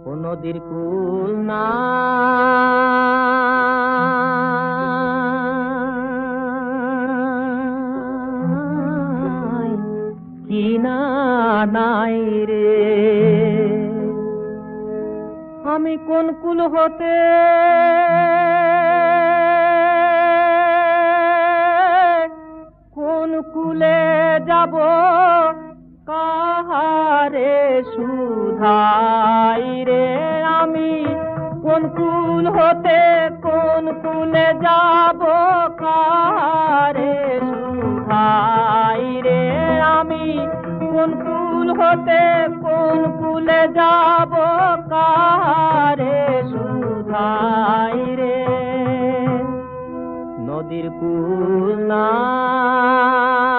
ও নদীর কুল নাই, কিনারায় রে। আমি কোন কুল হতে কোন কুলে যাব, কাহারে সুধাই রে। আমি কোন কুল হতে কোন কুলে যাব, কাহারে সুধাই রে। আমি কোন কুল হতে কোন কুলে যাব, কাহারে সুধাই রে। নদীর কুল নাই।